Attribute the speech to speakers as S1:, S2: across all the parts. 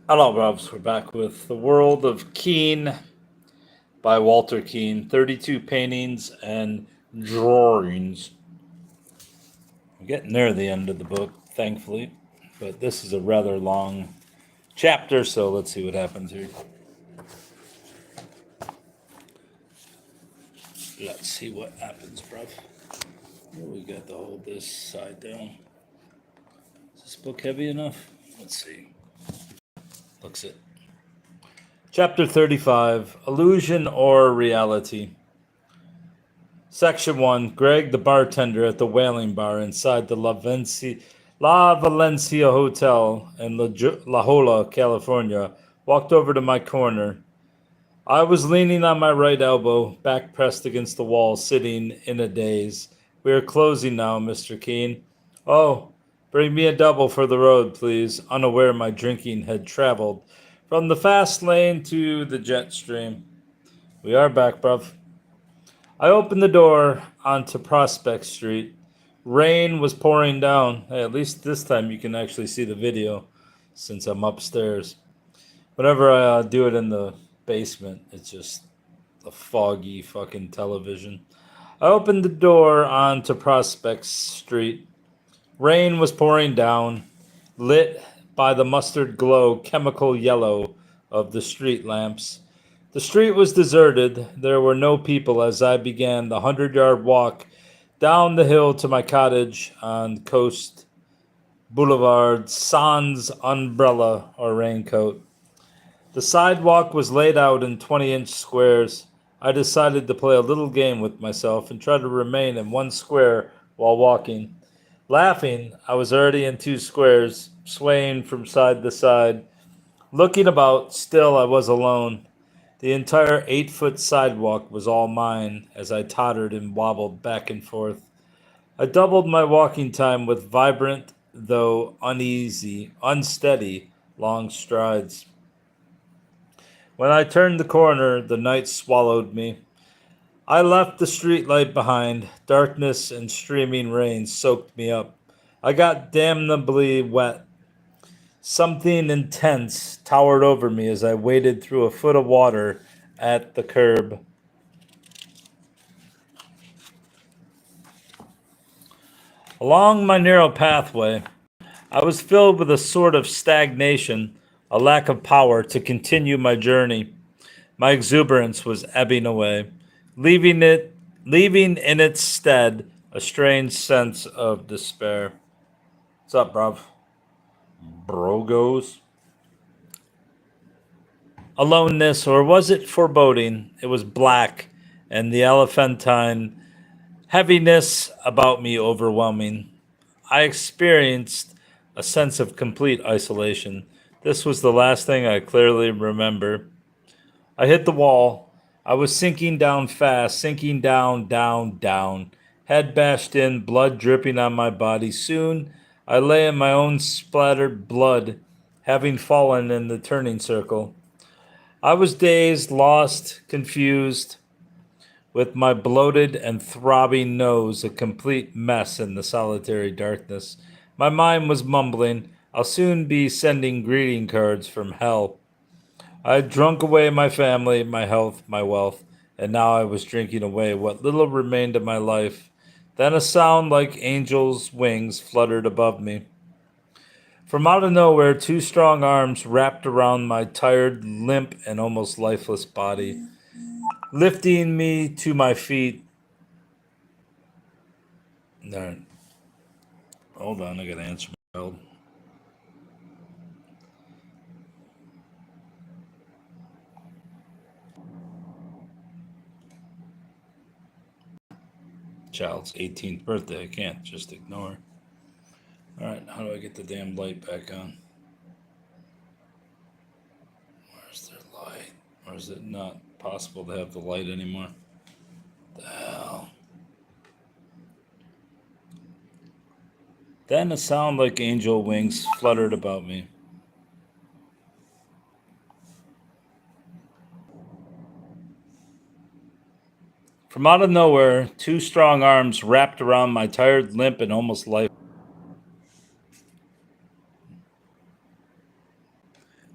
S1: Hello, Robs. We're back with The World of Keane by Walter Keane. 32 paintings and drawings. We're getting near the end of the book, thankfully. But this is a rather long chapter, so let's see what happens here. Let's see what happens, bruv. We got to hold this side down. Is this book heavy enough? Let's see. Looks it. Chapter 35, Illusion or Reality. Section 1, Greg, the bartender at the Whaling Bar inside the La Valencia Hotel in La Jolla, California, walked over to my corner. I was leaning on my right elbow, back pressed against the wall, sitting in a daze. We are closing now, Mr. Keane. Oh, bring me a double for the road, please, unaware my drinking had traveled from the fast lane to the jet stream. We are back, bruv. I opened the door onto Prospect Street. Rain was pouring down. Hey, at least this time you can actually see the video since I'm upstairs. Whenever I do it in the basement, it's just a foggy fucking television. I opened the door onto Prospect Street. Rain was pouring down, lit by the mustard glow, chemical yellow of the street lamps. The street was deserted. There were no people as I began the 100-yard walk down the hill to my cottage on Coast Boulevard, sans umbrella or raincoat. The sidewalk was laid out in 20-inch squares. I decided to play a little game with myself and try to remain in one square while walking. Laughing, I was already in two squares, swaying from side to side. Looking about, still I was alone. The entire 8-foot sidewalk was all mine as I tottered and wobbled back and forth. I doubled my walking time with vibrant, though unsteady, long strides. When I turned the corner, the night swallowed me. I left the streetlight behind. Darkness and streaming rain soaked me up. I got damnably wet. Something intense towered over me as I waded through a foot of water at the curb. Along my narrow pathway, I was filled with a sort of stagnation, a lack of power to continue my journey. My exuberance was ebbing away, leaving in its stead a strange sense of despair. What's up, bruv? Brogos? Aloneness, or was it foreboding? It was black, and the elephantine heaviness about me overwhelming. I experienced a sense of complete isolation. This was the last thing I clearly remember. I hit the wall. I was sinking down fast, sinking down, down, down. Head bashed in, blood dripping on my body. Soon I lay in my own splattered blood, having fallen in the turning circle. I was dazed, lost, confused, with my bloated and throbbing nose a complete mess in the solitary darkness. My mind was mumbling, I'll soon be sending greeting cards from hell. I had drunk away my family, my health, my wealth, and now I was drinking away what little remained of my life. Then a sound like angels' wings fluttered above me. From out of nowhere, two strong arms wrapped around my tired, limp, and almost lifeless body, lifting me to my feet. No, hold on, I gotta answer my child. Child's 18th birthday. I can't just ignore. Alright, how do I get the damn light back on? Where's their light? Or is it not possible to have the light anymore? The hell? Then a sound like angel wings fluttered about me. From out of nowhere, two strong arms wrapped around my tired, limp, and almost lifeless.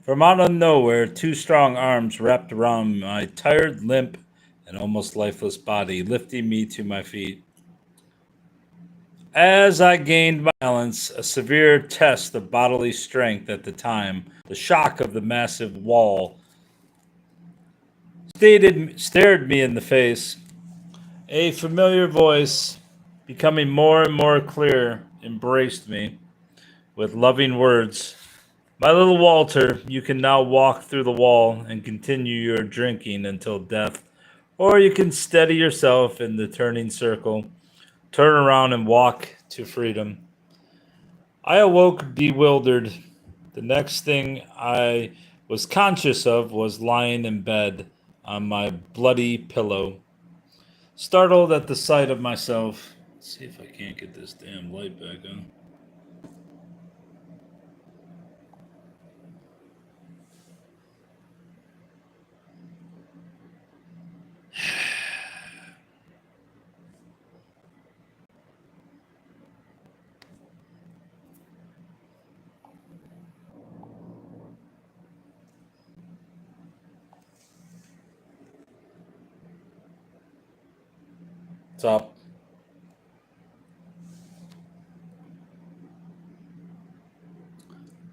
S1: From out of nowhere, two strong arms wrapped around my tired, limp, and almost lifeless body, lifting me to my feet. As I gained my balance, a severe test of bodily strength at the time, the shock of the massive wall stared me in the face. A familiar voice, becoming more and more clear, embraced me with loving words. My little Walter, you can now walk through the wall and continue your drinking until death, or you can steady yourself in the turning circle, turn around and walk to freedom. I awoke bewildered. The next thing I was conscious of was lying in bed on my bloody pillow, startled at the sight of myself. Let's see if I can't get this damn light back on. Top.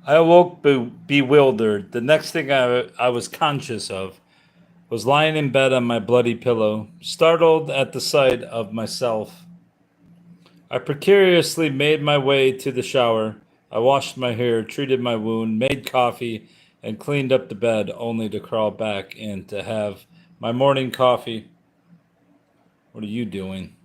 S1: I awoke bewildered. The next thing I was conscious of was lying in bed on my bloody pillow, startled at the sight of myself. I precariously made my way to the shower. I washed my hair, treated my wound, made coffee, and cleaned up the bed, only to crawl back in to have my morning coffee. What are you doing?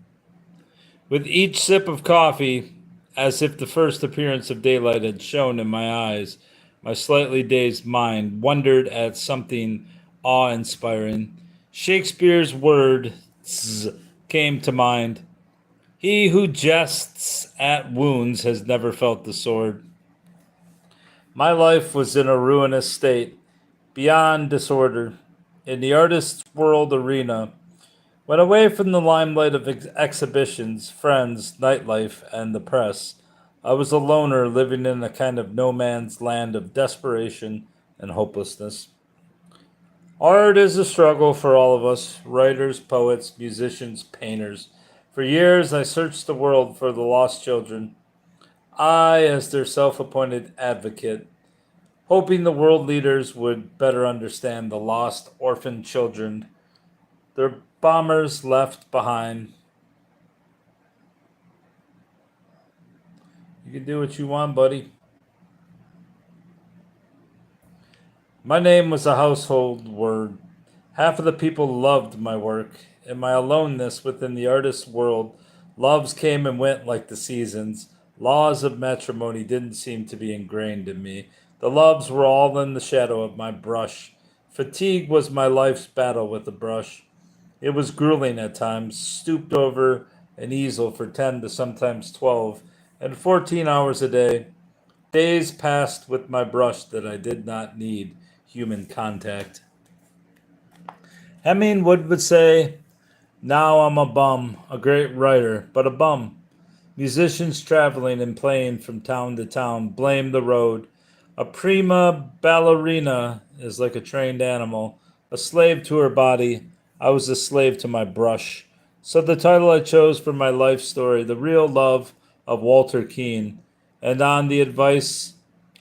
S1: With each sip of coffee, as if the first appearance of daylight had shone in my eyes, my slightly dazed mind wondered at something awe inspiring. Shakespeare's words came to mind. He who jests at wounds has never felt the sword. My life was in a ruinous state, beyond disorder. In the artist's world arena, when away from the limelight of exhibitions, friends, nightlife, and the press, I was a loner living in a kind of no man's land of desperation and hopelessness. Art is a struggle for all of us writers, poets, musicians, painters. For years, I searched the world for the lost children, I as their self appointed advocate, hoping the world leaders would better understand the lost orphan children their bombers left behind. You can do what you want, buddy. My name was a household word. Half of the people loved my work. In my aloneness within the artist's world, loves came and went like the seasons. Laws of matrimony didn't seem to be ingrained in me. The loves were all in the shadow of my brush. Fatigue was my life's battle with the brush. It was grueling at times, stooped over an easel for 10 to sometimes 12, and 14 hours a day. Days passed with my brush that I did not need human contact. Hemingway would say, now I'm a bum, a great writer, but a bum. Musicians traveling and playing from town to town blame the road. A prima ballerina is like a trained animal, a slave to her body. I was a slave to my brush. So the title I chose for my life story, The Real Love of Walter Keane, and on the advice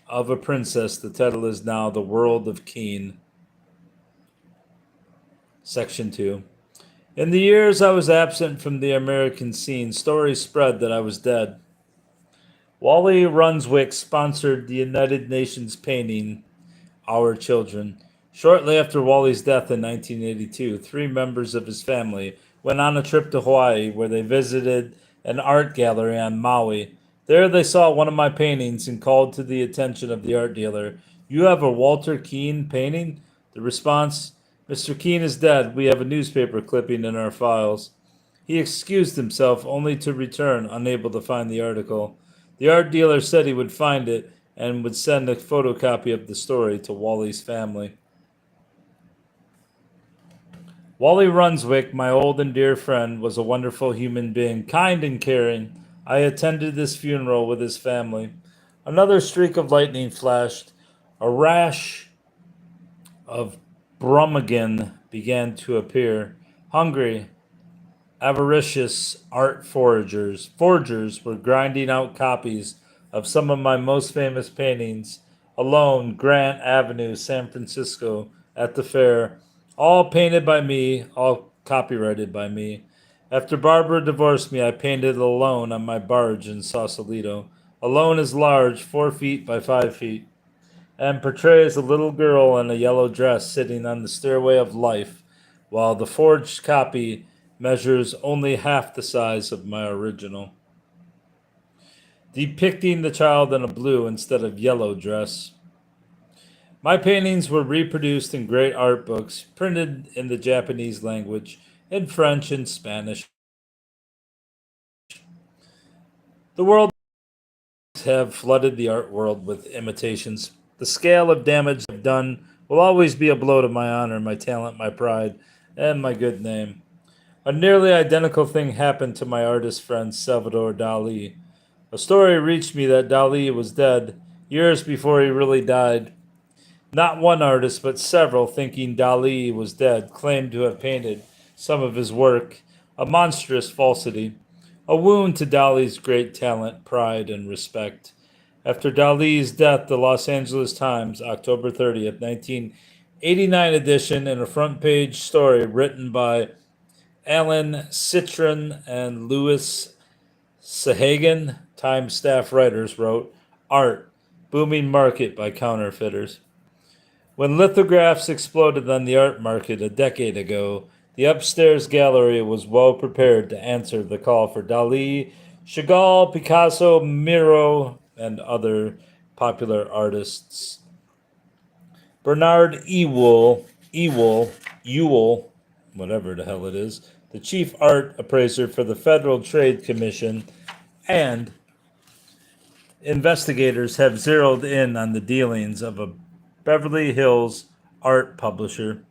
S1: of a princess, the title is now The World of Keane. Section 2. In the years I was absent from the American scene, stories spread that I was dead. Wally Runswick sponsored the United Nations painting Our Children. Shortly after Wally's death in 1982, three members of his family went on a trip to Hawaii where they visited an art gallery on Maui. There they saw one of my paintings and called to the attention of the art dealer, "You have a Walter Keane painting?" The response, "Mr. Keane is dead. We have a newspaper clipping in our files." He excused himself only to return, unable to find the article. The art dealer said he would find it and would send a photocopy of the story to Wally's family. Wally Runswick, my old and dear friend, was a wonderful human being, kind and caring. I attended his funeral with his family. Another streak of lightning flashed. A rash of Brummagem began to appear. Hungry, avaricious art forgers were grinding out copies of some of my most famous paintings. Alone, Grant Avenue, San Francisco, at the fair, all painted by me, all copyrighted by me. After Barbara divorced me, I painted alone on my barge in Sausalito. Alone is large, 4 feet by 5 feet, and portrays a little girl in a yellow dress sitting on the stairway of life, while the forged copy measures only half the size of my original, depicting the child in a blue instead of yellow dress. My paintings were reproduced in great art books, printed in the Japanese language, in French and Spanish. The world have flooded the art world with imitations. The scale of damage I've done will always be a blow to my honor, my talent, my pride, and my good name. A nearly identical thing happened to my artist friend Salvador Dali. A story reached me that Dali was dead years before he really died. Not one artist, but several, thinking Dali was dead, claimed to have painted some of his work, a monstrous falsity, a wound to Dali's great talent, pride, and respect. After Dali's death, the Los Angeles Times, October 30th, 1989 edition, in a front page story written by Alan Citron and Louis Sahagan, Times staff writers, wrote, "Art, booming market by counterfeiters." When lithographs exploded on the art market a decade ago, the upstairs gallery was well prepared to answer the call for Dali, Chagall, Picasso, Miro, and other popular artists. Bernard Ewell, whatever the hell it is, the chief art appraiser for the Federal Trade Commission, and investigators have zeroed in on the dealings of a Beverly Hills art publisher.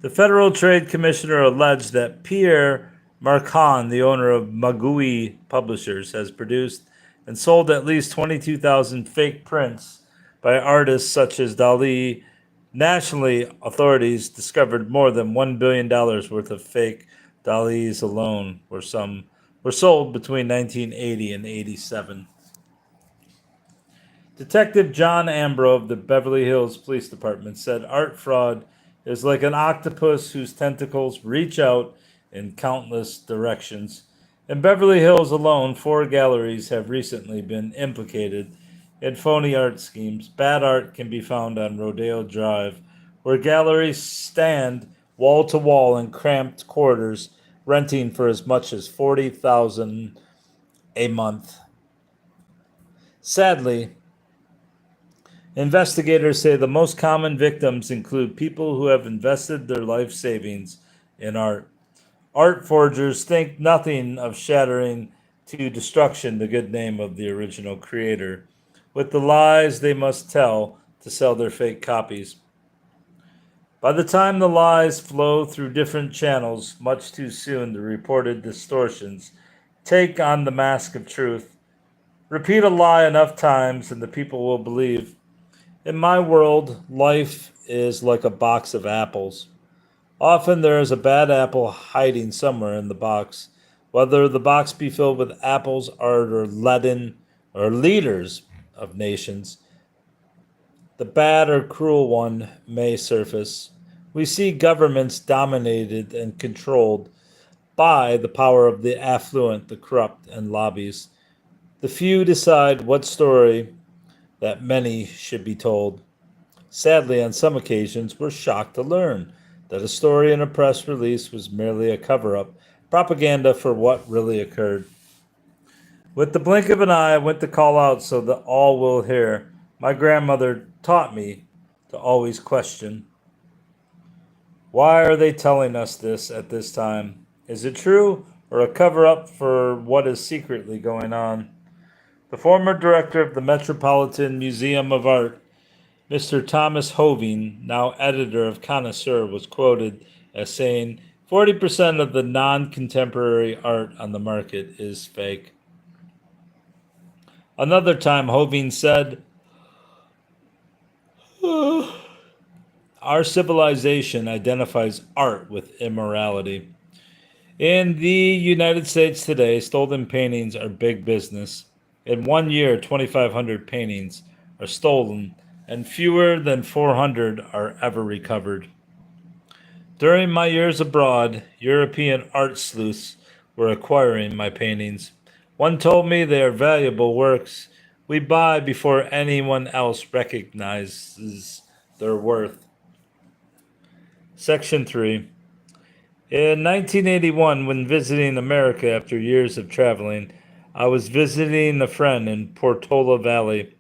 S1: The Federal Trade Commissioner alleged that Pierre Marcon, the owner of Magui Publishers, has produced and sold at least 22,000 fake prints by artists such as Dali. Nationally, authorities discovered more than $1 billion worth of fake Dalis alone, where some were sold between 1980 and 87. Detective John Ambro of the Beverly Hills Police Department said art fraud is like an octopus whose tentacles reach out in countless directions. In Beverly Hills alone, 4 galleries have recently been implicated in phony art schemes. Bad art can be found on Rodeo Drive, where galleries stand wall to wall in cramped quarters, renting for as much as $40,000 a month. Sadly, investigators say the most common victims include people who have invested their life savings in art. Art forgers think nothing of shattering to destruction the good name of the original creator with the lies they must tell to sell their fake copies. By the time the lies flow through different channels, much too soon the reported distortions take on the mask of truth. Repeat a lie enough times and the people will believe. In my world, life is like a box of apples. Often there is a bad apple hiding somewhere in the box, whether the box be filled with apples, art, or leaden, or leaders of nations. The bad or cruel one may surface. We see governments dominated and controlled by the power of the affluent, the corrupt, and lobbies. The few decide what story that many should be told. Sadly, on some occasions, we're shocked to learn that a story in a press release was merely a cover up, propaganda for what really occurred. With the blink of an eye, I went to call out so that all will hear. My grandmother taught me to always question. Why are they telling us this at this time? Is it true or a cover up for what is secretly going on? The former director of the Metropolitan Museum of Art, Mr. Thomas Hoving, now editor of Connoisseur, was quoted as saying 40% of the non-contemporary art on the market is fake. Another time, Hoving said, our civilization identifies art with immorality. In the United States today, stolen paintings are big business. In 1 year, 2,500 paintings are stolen, and fewer than 400 are ever recovered. During my years abroad, European art sleuths were acquiring my paintings. One told me they are valuable works we buy before anyone else recognizes their worth. Section 3. In 1981, when visiting America after years of traveling, I was visiting a friend in Portola Valley.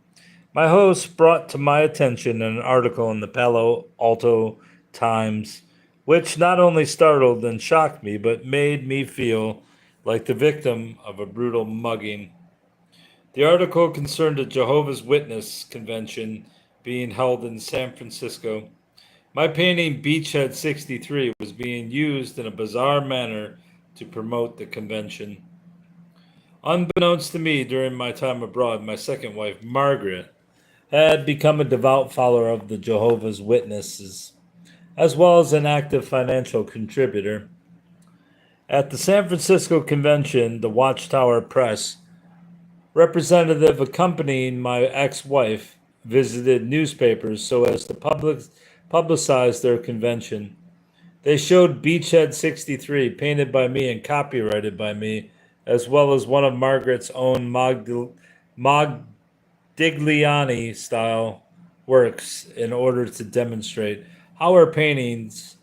S1: My host brought to my attention an article in the Palo Alto Times, which not only startled and shocked me, but made me feel like the victim of a brutal mugging. The article concerned a Jehovah's Witness convention being held in San Francisco. My painting, Beachhead 63, was being used in a bizarre manner to promote the convention. Unbeknownst to me, during my time abroad, my second wife, Margaret, had become a devout follower of the Jehovah's Witnesses, as well as an active financial contributor. At the San Francisco convention, the Watchtower Press representative accompanying my ex-wife visited newspapers so as to publicize their convention. They showed Beachhead 63, painted by me and copyrighted by me, as well as one of Margaret's own Modigliani-style works in order to demonstrate how her paintings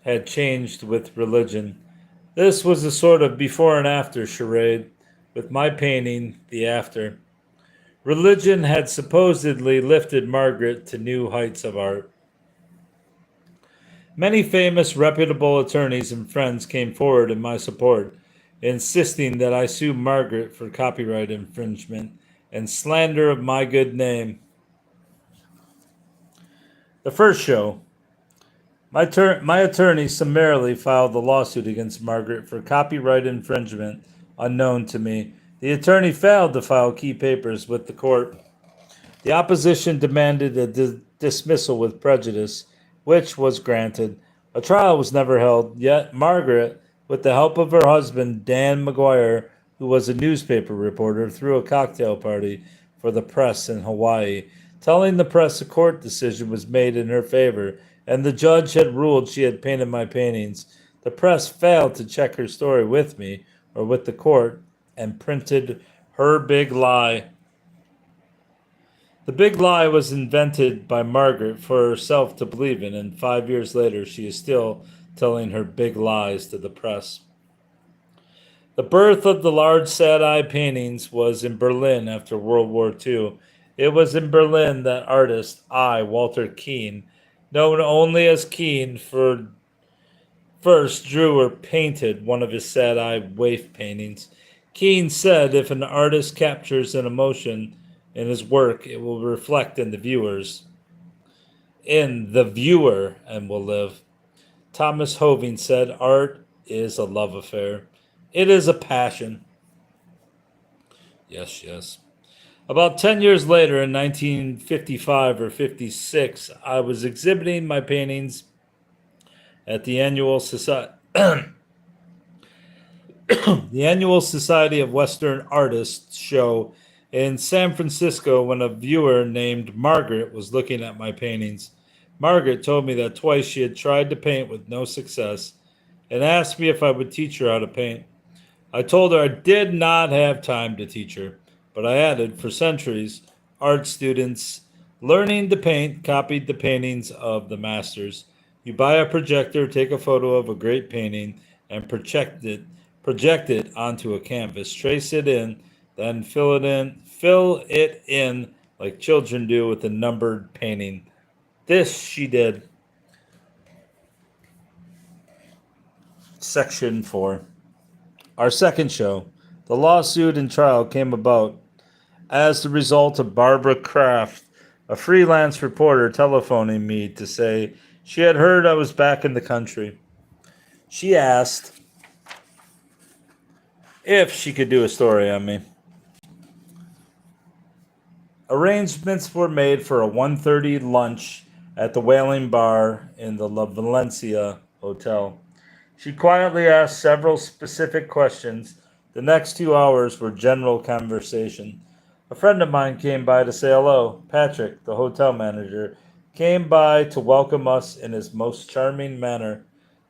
S1: had changed with religion. This was a sort of before and after charade, with my painting the after. Religion had supposedly lifted Margaret to new heights of art. Many famous, reputable attorneys and friends came forward in my support, insisting that I sue Margaret for copyright infringement and slander of my good name. The first show. My attorney summarily filed the lawsuit against Margaret for copyright infringement unknown to me. The attorney failed to file key papers with the court. The opposition demanded a dismissal with prejudice, which was granted. A trial was never held, yet Margaret, with the help of her husband, Dan McGuire, who was a newspaper reporter, threw a cocktail party for the press in Hawaii, telling the press a court decision was made in her favor, and the judge had ruled she had painted my paintings. The press failed to check her story with me or with the court and printed her big lie. The big lie was invented by Margaret for herself to believe in, and 5 years later she is still telling her big lies to the press. The birth of the large sad-eye paintings was in Berlin after World War II. It was in Berlin that artist Walter Keane, known only as Keane, first drew or painted one of his sad-eye waif paintings. Keane said if an artist captures an emotion in his work, it will reflect in the viewer and will live. Thomas Hoving said art is a love affair. It is a passion. Yes, yes. About 10 years later, in 1955 or 56, I was exhibiting my paintings at the annual Society of Western Artists show in San Francisco when a viewer named Margaret was looking at my paintings. Margaret told me that twice she had tried to paint with no success and asked me if I would teach her how to paint. I told her I did not have time to teach her, but I added, for centuries, art students learning to paint copied the paintings of the masters. You buy a projector, take a photo of a great painting, and project it onto a canvas. Trace it in, then fill it in like children do with a numbered painting. This she did. Section 4. Our second show. The lawsuit and trial came about as the result of Barbara Kraft, a freelance reporter, telephoning me to say she had heard I was back in the country. She asked if she could do a story on me. Arrangements were made for a 1:30 lunch at the Whaling Bar in the La Valencia Hotel. She quietly asked several specific questions. The next 2 hours were general conversation. A friend of mine came by to say hello. Patrick, the hotel manager, came by to welcome us in his most charming manner.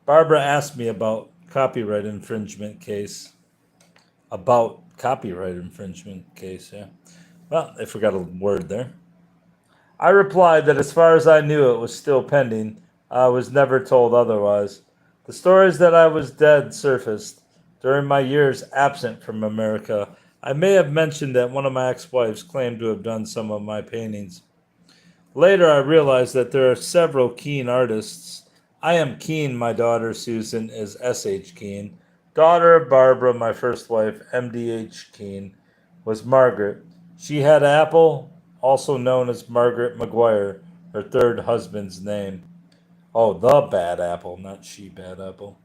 S1: Barbara asked me about copyright infringement case. About copyright infringement case, yeah. Well, I forgot a word there. I replied that as far as I knew, it was still pending. I was never told otherwise. The stories that I was dead surfaced during my years absent from America. I may have mentioned that one of my ex-wives claimed to have done some of my paintings. Later, I realized that there are several Keane artists. I am Keane, my daughter Susan is S.H. Keane. Daughter of Barbara, my first wife, M.D.H. Keane, was Margaret. She had Apple, also known as Margaret McGuire, her third husband's name. Oh, the Bad Apple, not She Bad Apple.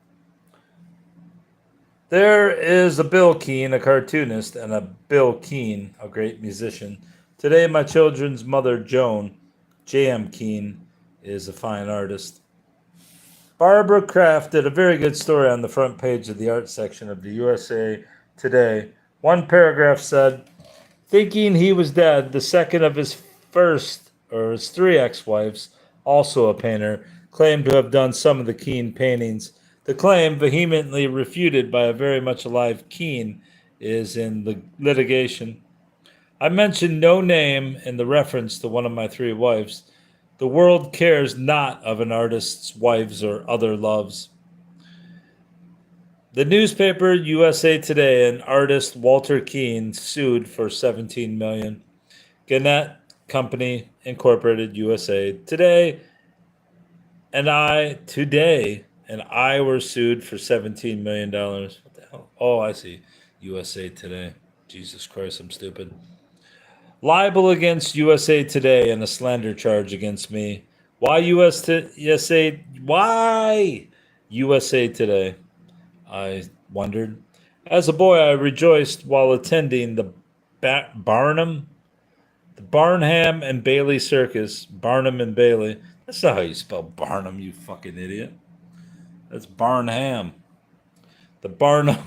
S1: There is a Bill Keane, a cartoonist, and a Bill Keane, a great musician. Today, my children's mother, Joan, J.M. Keane, is a fine artist. Barbara Kraft did a very good story on the front page of the art section of the USA Today. One paragraph said, thinking he was dead, the second of his three ex-wives, also a painter, claimed to have done some of the Keane paintings. The claim, vehemently refuted by a very much alive Keane, is in the litigation. I mentioned no name in the reference to one of my three wives. The world cares not of an artist's wives or other loves. The newspaper USA Today and artist Walter Keane sued for $17 million. Gannett Company Incorporated USA Today and I were sued for $17 million. What the hell? Oh, I see. USA Today. Jesus Christ, I'm stupid. Libel against USA Today and a slander charge against me. Why Why USA Today? I wondered. As a boy, I rejoiced while attending the Barnum, the Barnham and Bailey Circus. Barnum and Bailey. That's not how you spell Barnum, you fucking idiot. That's Barnham. The Barnum,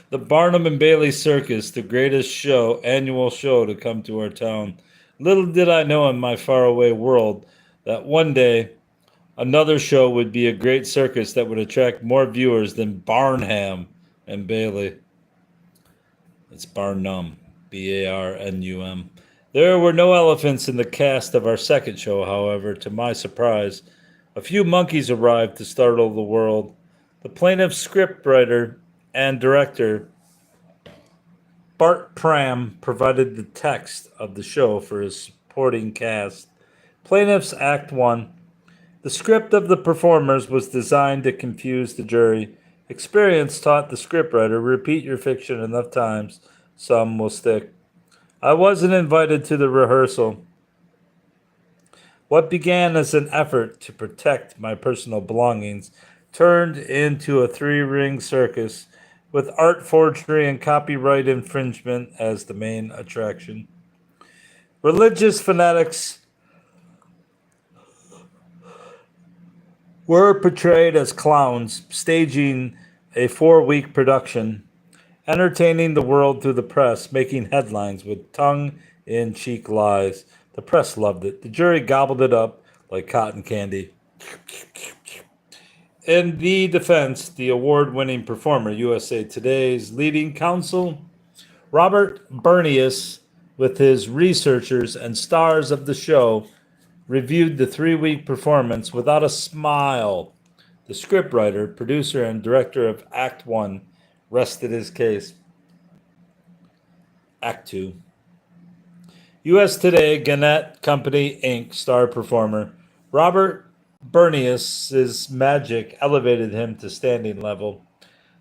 S1: the Barnum and Bailey Circus, the greatest annual show to come to our town. Little did I know in my faraway world that one day another show would be a great circus that would attract more viewers than Barnham and Bailey. It's Barnum, Barnum. There were no elephants in the cast of our second show, however, to my surprise. A few monkeys arrived to startle the world. The plaintiff's scriptwriter and director, Bart Pram, provided the text of the show for his supporting cast. Plaintiff's Act 1. The script of the performers was designed to confuse the jury. Experience taught the scriptwriter, repeat your fiction enough times, some will stick. I wasn't invited to the rehearsal. What began as an effort to protect my personal belongings turned into a three-ring circus with art forgery and copyright infringement as the main attraction. Religious fanatics were portrayed as clowns, staging a 4-week production, entertaining the world through the press, making headlines with tongue-in-cheek lies. The press loved it. The jury gobbled it up like cotton candy. In the defense, the award-winning performer, USA Today's leading counsel, Robert Bernius, with his researchers and stars of the show, reviewed the 3-week performance without a smile. The scriptwriter, producer, and director of Act 1 rested his case. Act 2. U.S. Today, Gannett Company, Inc., star performer. Robert Bernius's magic elevated him to standing level.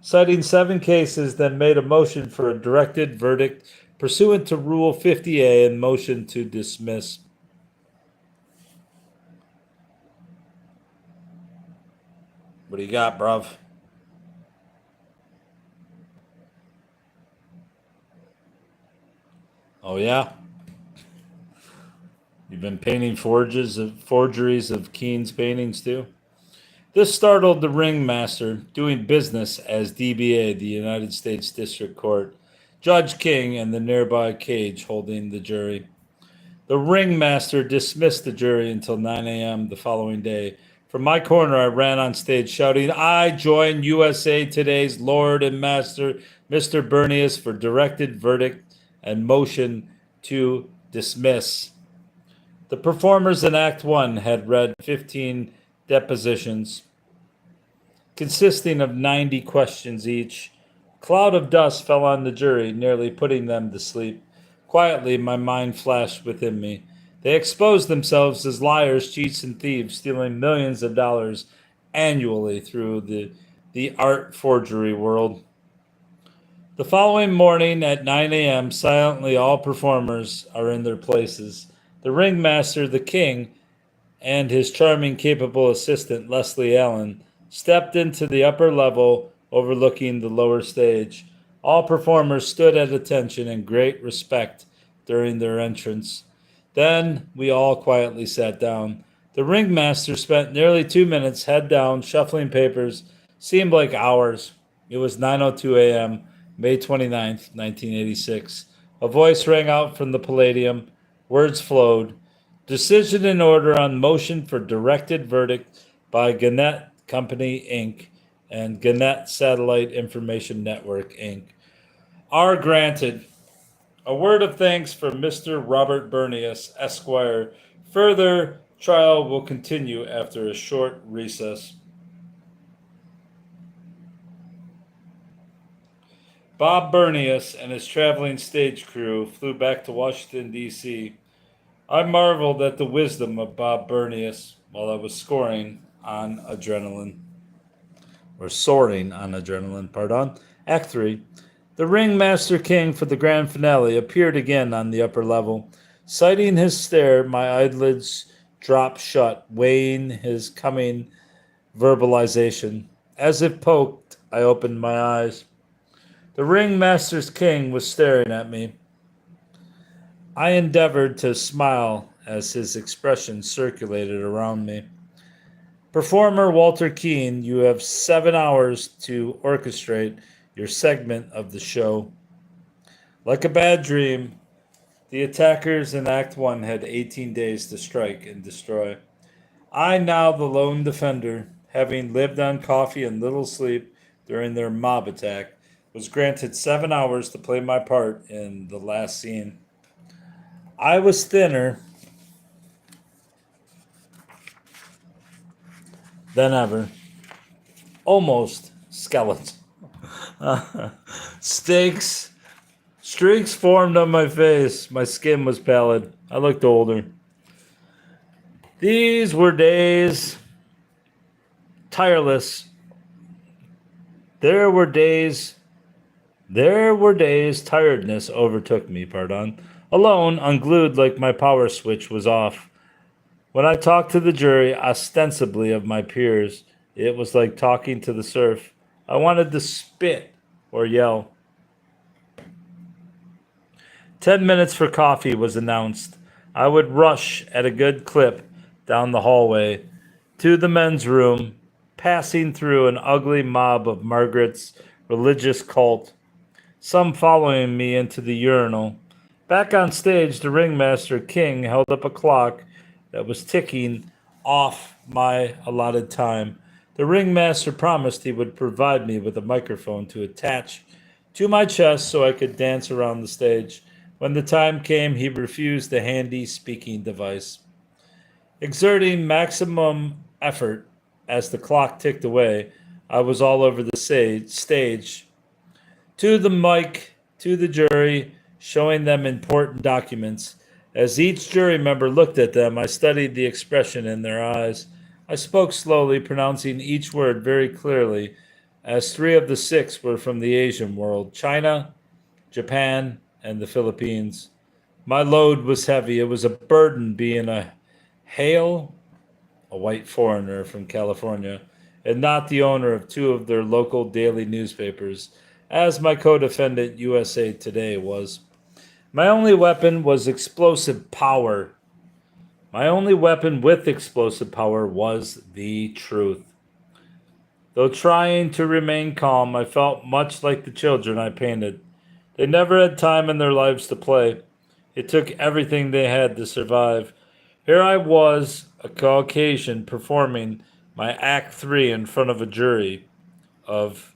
S1: Citing 7 cases, then made a motion for a directed verdict pursuant to Rule 50A and motion to dismiss. What do you got, bruv? Oh, yeah? You've been painting forgeries of Keane's paintings too? This startled the ringmaster, doing business as DBA, the United States District Court, Judge King, and the nearby cage holding the jury. The ringmaster dismissed the jury until 9 a.m. the following day. From my corner, I ran on stage shouting, "I join USA Today's Lord and Master, Mr. Bernius, for directed verdict and motion to dismiss." The performers in Act 1 had read 15 depositions, consisting of 90 questions each. A cloud of dust fell on the jury, nearly putting them to sleep. Quietly, my mind flashed within me. They exposed themselves as liars, cheats, and thieves, stealing millions of dollars annually through the art forgery world. The following morning at 9 a.m., silently all performers are in their places. The ringmaster, the king, and his charming, capable assistant, Leslie Allen, stepped into the upper level overlooking the lower stage. All performers stood at attention in great respect during their entrance. Then we all quietly sat down. The ringmaster spent nearly 2 minutes head down, shuffling papers. Seemed like hours. It was 9:02 a.m., May 29th, 1986. A voice rang out from the Palladium. Words flowed. Decision in order on motion for directed verdict by Gannett Company, Inc. and Gannett Satellite Information Network, Inc. are granted. A word of thanks for Mr. Robert Bernius, Esquire. Further trial will continue after a short recess. Bob Bernius and his traveling stage crew flew back to Washington, D.C. I marveled at the wisdom of Bob Bernius while I was soaring on adrenaline. Act 3. The ringmaster king for the grand finale appeared again on the upper level. Sighting his stare, my eyelids dropped shut, weighing his coming verbalization. As if poked, I opened my eyes. The ringmaster's king was staring at me. I endeavored to smile as his expression circulated around me. Performer Walter Keane, you have 7 hours to orchestrate your segment of the show. Like a bad dream, the attackers in Act 1 had 18 days to strike and destroy. I, now the lone defender, having lived on coffee and little sleep during their mob attack, was granted 7 hours to play my part in the last scene. I was thinner than ever, almost skeletal. Streaks formed on my face. My skin was pallid. I looked older. These were days tireless. There were days tiredness overtook me, Alone, unglued like my power switch was off. When I talked to the jury, ostensibly of my peers, it was like talking to the surf. I wanted to spit or yell. 10 minutes for coffee was announced. I would rush at a good clip down the hallway to the men's room, passing through an ugly mob of Margaret's religious cult, some following me into the urinal. Back on stage, the ringmaster king held up a clock that was ticking off my allotted time. The ringmaster promised he would provide me with a microphone to attach to my chest so I could dance around the stage. When the time came, he refused the handy speaking device. Exerting maximum effort as the clock ticked away, I was all over the stage, to the mic, to the jury, showing them important documents. As each jury member looked at them, I studied the expression in their eyes. I spoke slowly, pronouncing each word very clearly, as 3 of the 6 were from the Asian world: China, Japan, and the Philippines. My load was heavy. It was a burden being a white foreigner from California, and not the owner of 2 of their local daily newspapers, as my co-defendant USA Today was. My only weapon was explosive power. My only weapon with explosive power was the truth. Though trying to remain calm, I felt much like the children I painted. They never had time in their lives to play. It took everything they had to survive. Here I was, a Caucasian, performing my Act 3 in front of a jury of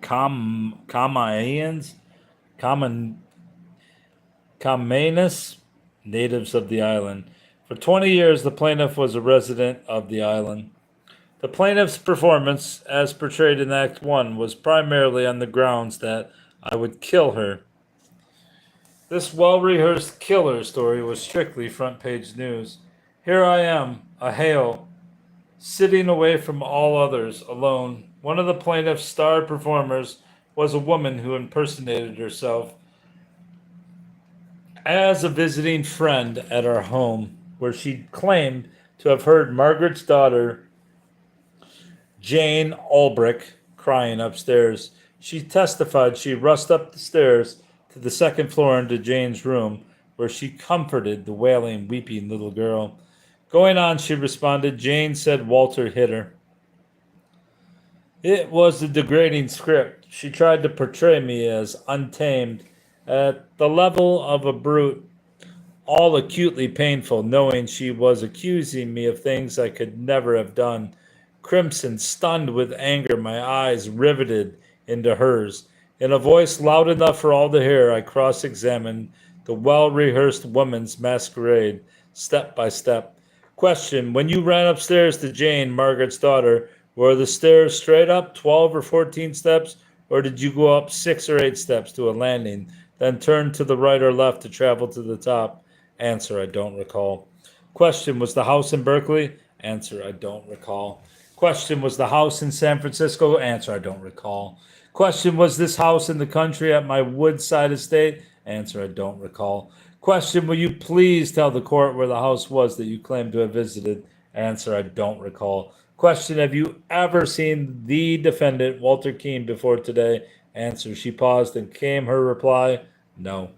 S1: Kamaians, Kaman, Kamenis, natives of the island. For 20 years, the plaintiff was a resident of the island. The plaintiff's performance, as portrayed in Act 1, was primarily on the grounds that I would kill her. This well rehearsed killer story was strictly front page news. Here I am, a Hale, sitting away from all others, alone. One of the plaintiff's star performers was a woman who impersonated herself as a visiting friend at our home, where she claimed to have heard Margaret's daughter, Jane Albrecht, crying upstairs. She testified she rushed up the stairs to the second floor into Jane's room, where she comforted the wailing, weeping little girl. Going on, she responded, Jane said Walter hit her. It was a degrading script. She tried to portray me as untamed, at the level of a brute, all acutely painful, knowing she was accusing me of things I could never have done. Crimson, stunned with anger, my eyes riveted into hers. In a voice loud enough for all to hear, I cross examined the well rehearsed woman's masquerade, step by step. Question: when you ran upstairs to Jane, Margaret's daughter, were the stairs straight up, 12 or 14 steps, or did you go up 6 or 8 steps to a landing, then turn to the right or left to travel to the top? Answer: I don't recall. Question: was the house in Berkeley? Answer: I don't recall. Question: was the house in San Francisco? Answer: I don't recall. Question: was this house in the country at my Woodside estate? Answer: I don't recall. Question: will you please tell the court where the house was that you claim to have visited? Answer: I don't recall. Question: have you ever seen the defendant, Walter Keane, before today? Answer: she paused and came her reply, no.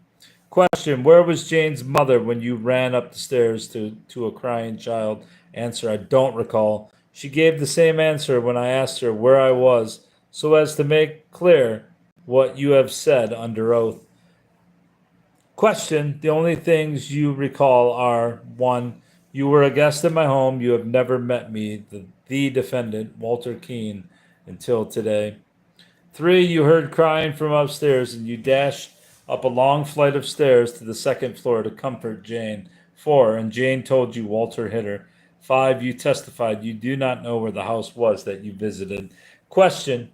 S1: Question: where was Jane's mother when you ran up the stairs to a crying child? Answer: I don't recall. She gave the same answer when I asked her where I was, so as to make clear what you have said under oath. Question: the only things you recall are 1. You were a guest in my home. You have never met me, the defendant, Walter Keane, until today. 3. You heard crying from upstairs and you dashed up a long flight of stairs to the second floor to comfort Jane. 4. And Jane told you Walter hit her. 5. You testified you do not know where the house was that you visited. Question: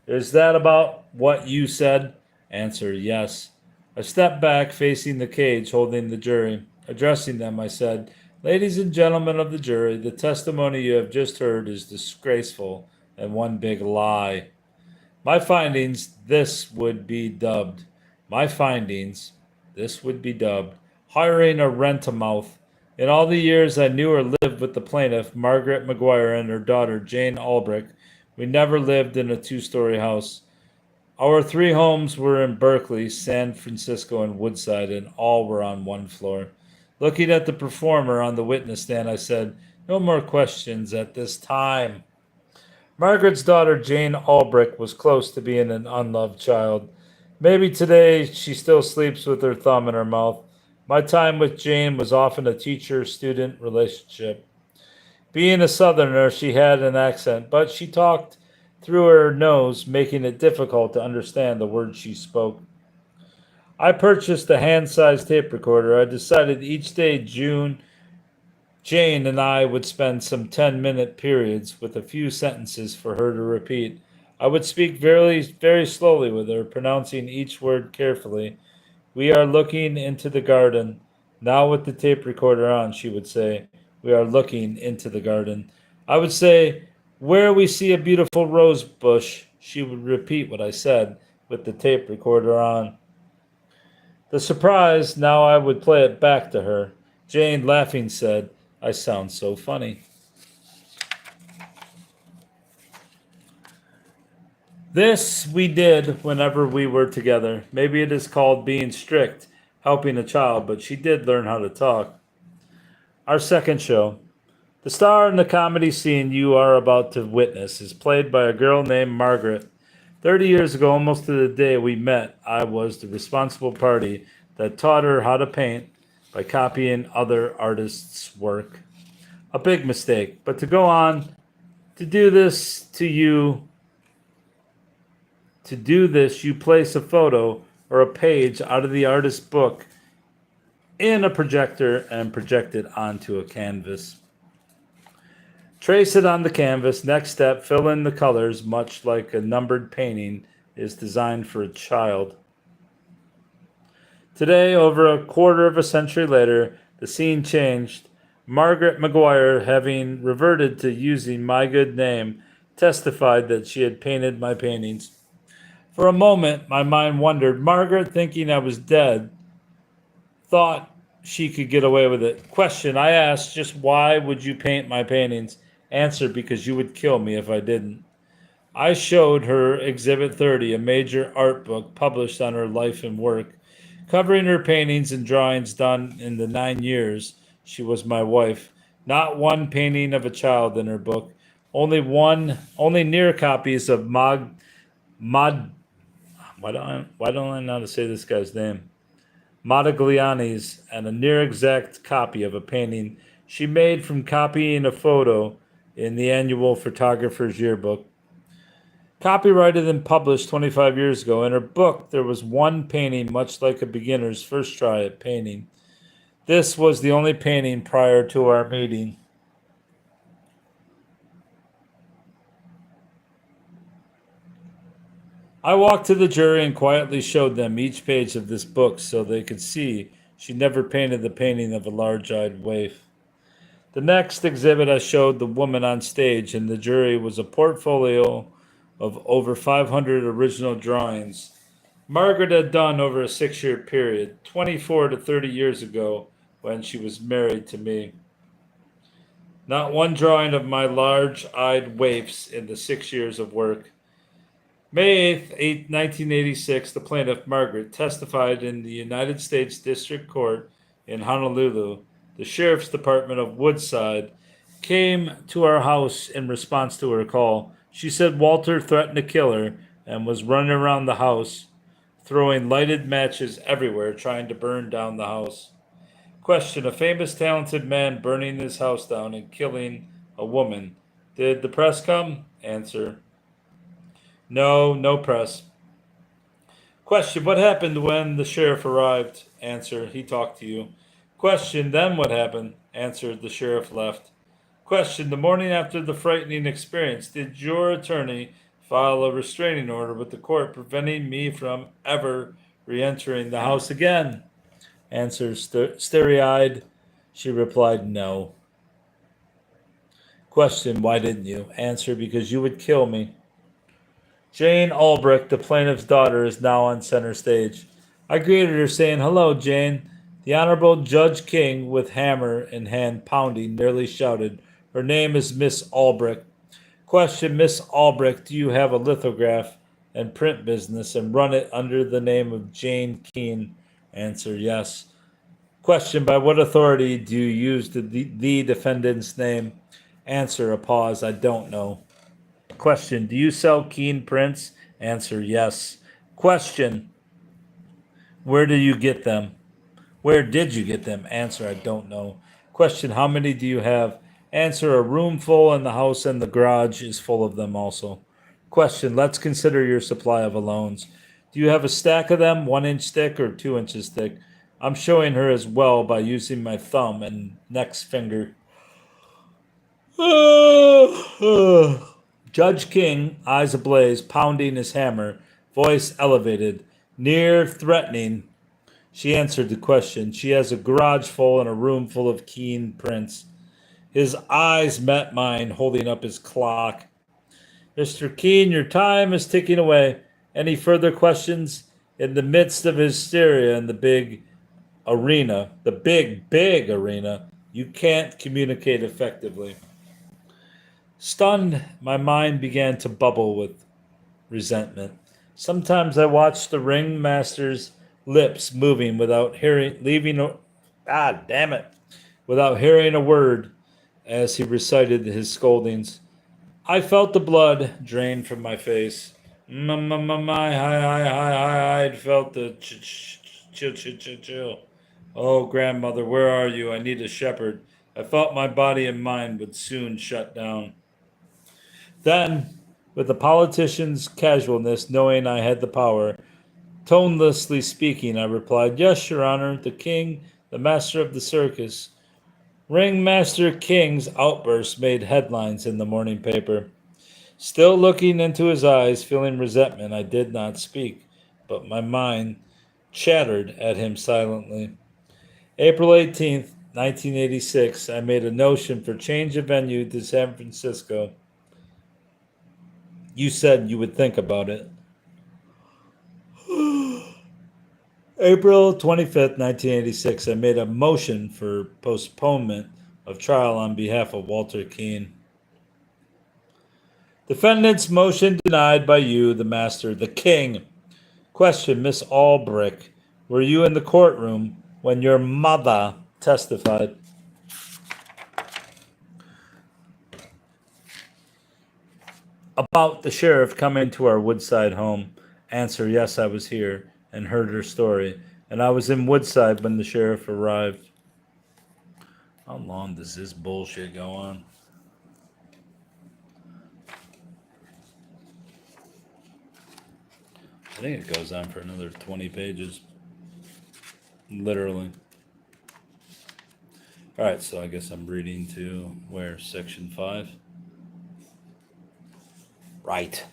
S1: is that about what you said? Answer: yes. I stepped back, facing the cage, holding the jury. Addressing them, I said, ladies and gentlemen of the jury, the testimony you have just heard is disgraceful and one big lie. My findings, this would be dubbed. My findings, this would be dubbed hiring a rent-a-mouth. In all the years I knew or lived with the plaintiff, Margaret McGuire, and her daughter, Jane Albrecht, we never lived in a two-story house. Our 3 homes were in Berkeley, San Francisco, and Woodside, and all were on one floor. Looking at the performer on the witness stand, I said, no more questions at this time. Margaret's daughter, Jane Albrecht, was close to being an unloved child. Maybe today she still sleeps with her thumb in her mouth. My time with Jane was often a teacher-student relationship. Being a Southerner, she had an accent, but she talked through her nose, making it difficult to understand the words she spoke. I purchased a hand-sized tape recorder. I decided each day Jane and I would spend some 10-minute periods with a few sentences for her to repeat. I would speak very, very slowly with her, pronouncing each word carefully. We are looking into the garden. Now with the tape recorder on, she would say, we are looking into the garden. I would say, where we see a beautiful rose bush. She would repeat what I said with the tape recorder on. The surprise, now I would play it back to her. Jane, laughing, said, I sound so funny. This we did whenever we were together. Maybe it is called being strict. helping a child, but she did learn how to talk. Our second show. The star in the comedy scene you are about to witness is played by a girl named Margaret. 30 years ago, almost to the day we met, I was the responsible party that taught her how to paint by copying other artists' work. A big mistake, but to go on to do this to you, to do this, you place a photo or a page out of the artist's book in a projector and project it onto a canvas. Trace it on the canvas. Next step, fill in the colors, much like a numbered painting is designed for a child. Today, over a quarter of a century later, the scene changed. Margaret Maguire, having reverted to using my good name, testified that she had painted my paintings. For a moment, my mind wandered. Margaret, thinking I was dead, thought she could get away with it. Question I asked, just why would you paint my paintings? Answer, because you would kill me if I didn't. I showed her Exhibit 30, a major art book published on her life and work, covering her paintings and drawings done in the 9 years she was my wife. Not one painting of a child in her book. Only near copies of Mod. Why don't I know how to say this guy's name? Modigliani's, and a near exact copy of a painting she made from copying a photo in the annual photographer's yearbook. Copyrighted and published 25 years ago. In her book, there was one painting much like a beginner's first try at painting. This was the only painting prior to our meeting. I walked to the jury and quietly showed them each page of this book so they could see she never painted the painting of a large-eyed waif. The next exhibit I showed the woman on stage, and the jury was a portfolio of over 500 original drawings Margaret had done over a 6-year period, 24 to 30 years ago when she was married to me. Not one drawing of my large-eyed waifs in the 6 years of work. May 8th, 1986, the plaintiff, Margaret, testified in the United States District Court in Honolulu. The Sheriff's Department of Woodside came to our house in response to her call. She said Walter threatened to kill her and was running around the house, throwing lighted matches everywhere, trying to burn down the house. Question, a famous talented man burning his house down and killing a woman. Did the press come? Answer, no, no press. Question, what happened when the sheriff arrived? Answer, he talked to you. Question, then what happened? Answer, the sheriff left. Question, the morning after the frightening experience, did your attorney file a restraining order with the court preventing me from ever re-entering the house again? Answer, starry-eyed, she replied, no. Question, why didn't you? Answer, because you would kill me. Jane Albrecht, the plaintiff's daughter, is now on center stage. I greeted her saying, hello, Jane. The Honorable Judge King, with hammer in hand pounding, nearly shouted, her name is Miss Albrecht. Question, Miss Albrecht, do you have a lithograph and print business and run it under the name of Jane Keane? Answer, yes. Question, by what authority do you use the defendant's name? Answer, a pause, I don't know. Question, do you sell Keane prints? Answer, yes. Question, where do you get them? Where did you get them? Answer, I don't know. Question, how many do you have? Answer, a room full in the house, and the garage is full of them also. Question, let's consider your supply of alones. Do you have a stack of them, 1 inch thick or 2 inches thick? I'm showing her as well by using my thumb and next finger. Judge King, eyes ablaze, pounding his hammer, voice elevated, near threatening. She answered the question. She has a garage full and a room full of Keane prints. His eyes met mine, holding up his clock. Mr. Keane, your time is ticking away. Any further questions? In the midst of hysteria in the big arena, big arena, you can't communicate effectively. Stunned, my mind began to bubble with resentment. Sometimes I watched the ringmasters lips moving without without hearing a word as he recited his scoldings. I felt the blood drain from my face. I felt the chill. Oh, grandmother, where are you? I need a shepherd. I felt my body and mind would soon shut down. Then, with the politician's casualness, knowing I had the power, tonelessly speaking, I replied, Yes, Your Honor, the king, the master of the circus. Ringmaster King's outburst made headlines in the morning paper. Still looking into his eyes, feeling resentment, I did not speak, but my mind chattered at him silently. April 18th, 1986, I made a notion for change of venue to San Francisco. You said you would think about it. April 25th, 1986, I made a motion for postponement of trial on behalf of Walter Keane. Defendant's motion denied by you, the master, the king. Question, Miss Albrecht, were you in the courtroom when your mother testified? About the sheriff coming to our Woodside home. Answer, yes, I was here and heard her story, and I was in Woodside when the sheriff arrived. How long does this bullshit go on? I think it goes on for another 20 pages. Literally. All right, so I guess I'm reading to where? Section 5? Right.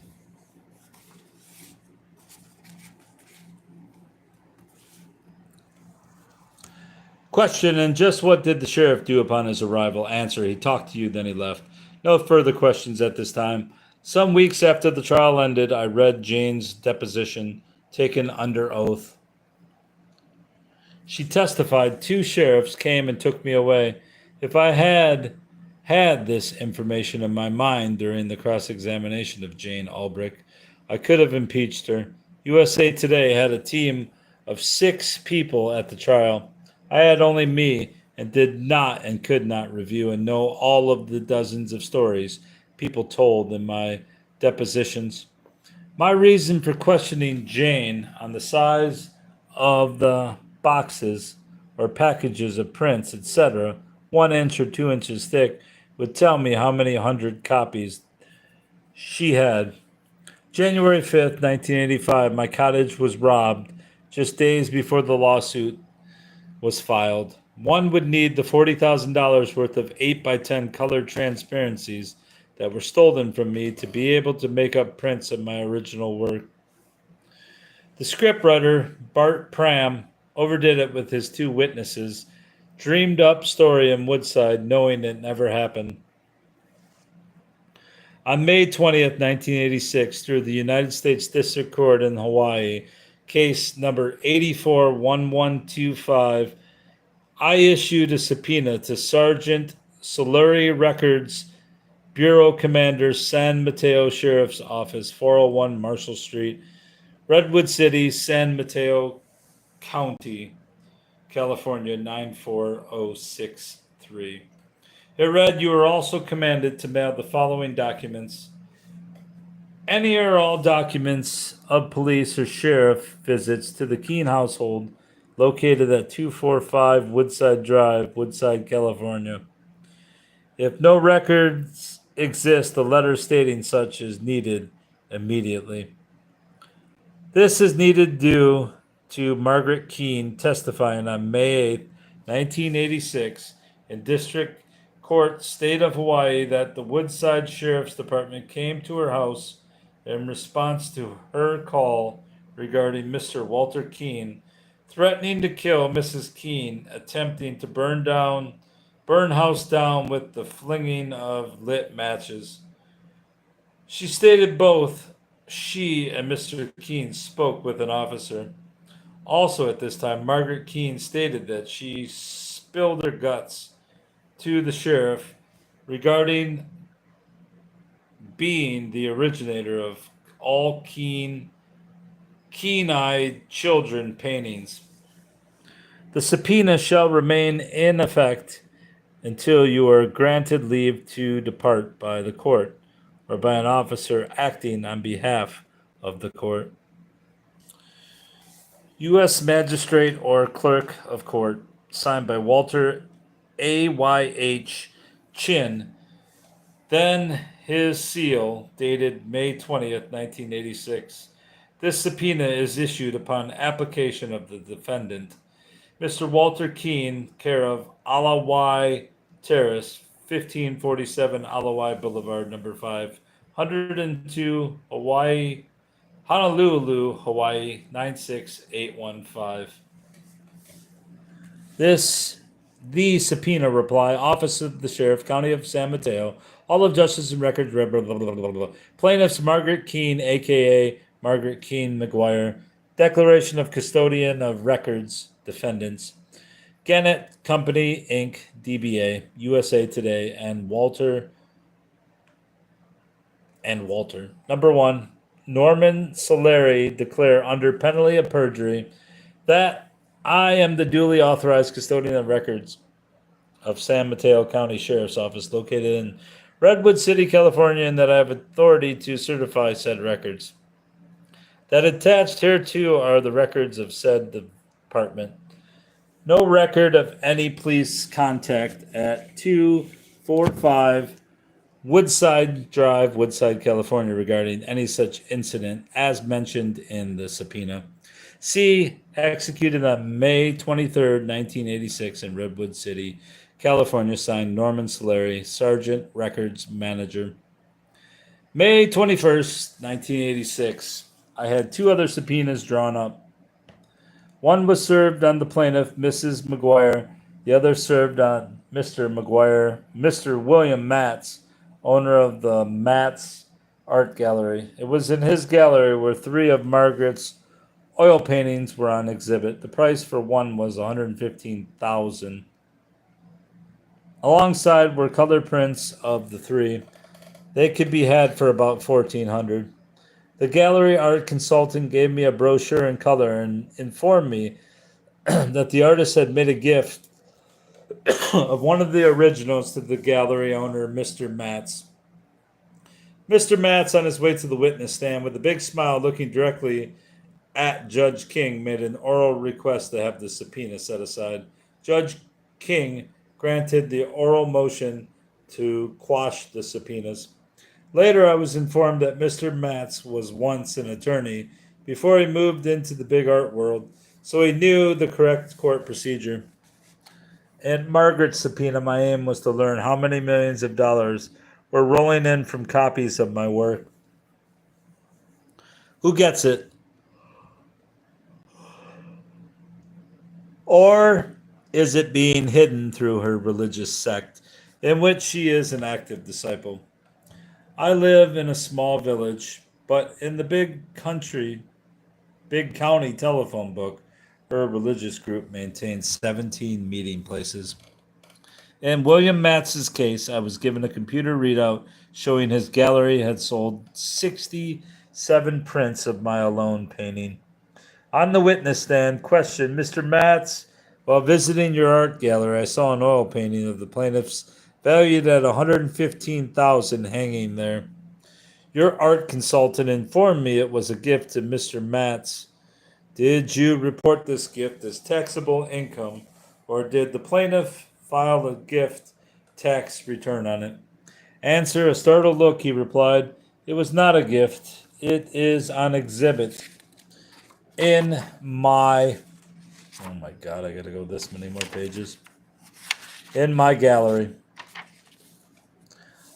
S1: Question, and just what did the sheriff do upon his arrival? Answer, he talked to you, then he left. No further questions at this time. Some weeks after the trial ended, I read Jane's deposition, taken under oath. She testified 2 sheriffs came and took me away. If I had this information in my mind during the cross-examination of Jane Albrecht, I could have impeached her. USA Today had a team of 6 people at the trial. I had only me and did not and could not review and know all of the dozens of stories people told in my depositions. My reason for questioning Jane on the size of the boxes or packages of prints, etc., 1 inch or 2 inches thick, would tell me how many hundred copies she had. January 5th, 1985, my cottage was robbed just days before the lawsuit was filed. One would need the $40,000 worth of 8 by 10 colored transparencies that were stolen from me to be able to make up prints of my original work. The scriptwriter, Bart Pram, overdid it with his 2 witnesses, dreamed up story in Woodside knowing it never happened. On May 20th, 1986, through the United States District Court in Hawaii, case number 841125, I issued a subpoena to Sergeant Solari Records, Bureau Commander, San Mateo Sheriff's Office, 401 Marshall Street, Redwood City, San Mateo County, California, 94063. It read, you are also commanded to mail the following documents. Any or all documents of police or sheriff visits to the Keane household located at 245 Woodside Drive, Woodside, California. If no records exist, a letter stating such is needed immediately. This is needed due to Margaret Keane testifying on May 8th, 1986, in District Court, State of Hawaii, that the Woodside Sheriff's Department came to her house in response to her call regarding Mr. Walter Keane, threatening to kill Mrs. Keane, attempting to burn house down with the flinging of lit matches. She stated both she and Mr. Keane spoke with an officer. Also at this time, Margaret Keane stated that she spilled her guts to the sheriff regarding being the originator of all Keane keen-eyed children paintings. The subpoena shall remain in effect until you are granted leave to depart by the court or by an officer acting on behalf of the court. U.S. Magistrate or Clerk of Court, signed by Walter A.Y.H. Chin, then his seal, dated May 20th, 1986. This subpoena is issued upon application of the defendant, Mr. Walter Keane, care of Alawai Terrace, 1547 Alawai Boulevard, number 5, 102, Hawaii, Honolulu, Hawaii, 96815. The subpoena reply, Office of the Sheriff, County of San Mateo, all of justice and records, blah, blah, blah, blah, blah, blah. Plaintiffs Margaret Keane, a.k.a. Margaret Keane McGuire, Declaration of Custodian of Records, defendants, Gannett Company, Inc., DBA, USA Today, and Walter. Number 1, Norman Solari declare under penalty of perjury that I am the duly authorized custodian of records of San Mateo County Sheriff's Office located in Redwood City, California, and that I have authority to certify said records. That attached hereto are the records of said department. No record of any police contact at 245 Woodside Drive, Woodside, California, regarding any such incident as mentioned in the subpoena. C. Executed on May 23rd, 1986 in Redwood City, California, signed Norman Solari, Sergeant Records Manager. May 21st, 1986. I had 2 other subpoenas drawn up. One was served on the plaintiff, Mrs. McGuire. The other served on Mr. McGuire, Mr. William Matz, owner of the Matz Art Gallery. It was in his gallery where 3 of Margaret's oil paintings were on exhibit. The price for one was $115,000. Alongside were color prints of the 3. They could be had for about $1,400. The gallery art consultant gave me a brochure in color and informed me that the artist had made a gift of one of the originals to the gallery owner, Mr. Matz. Mr. Matz, on his way to the witness stand, with a big smile looking directly at Judge King, made an oral request to have the subpoena set aside. Judge King granted the oral motion to quash the subpoenas. Later, I was informed that Mr. Matz was once an attorney before he moved into the big art world, so he knew the correct court procedure. In Margaret's subpoena, my aim was to learn how many millions of dollars were rolling in from copies of my work. Who gets it? Or is it being hidden through her religious sect, in which she is an active disciple? I live in a small village, but in the big county telephone book, her religious group maintains 17 meeting places. In William Matz's case, I was given a computer readout showing his gallery had sold 67 prints of my alone painting. On the witness stand, question, Mr. Matz, while visiting your art gallery, I saw an oil painting of the plaintiff's valued at $115,000 hanging there. Your art consultant informed me it was a gift to Mr. Matz. Did you report this gift as taxable income, or did the plaintiff file a gift tax return on it? Answer, a startled look, he replied. It was not a gift. It is on exhibit in my... Oh my God, I gotta go this many more pages. In my gallery.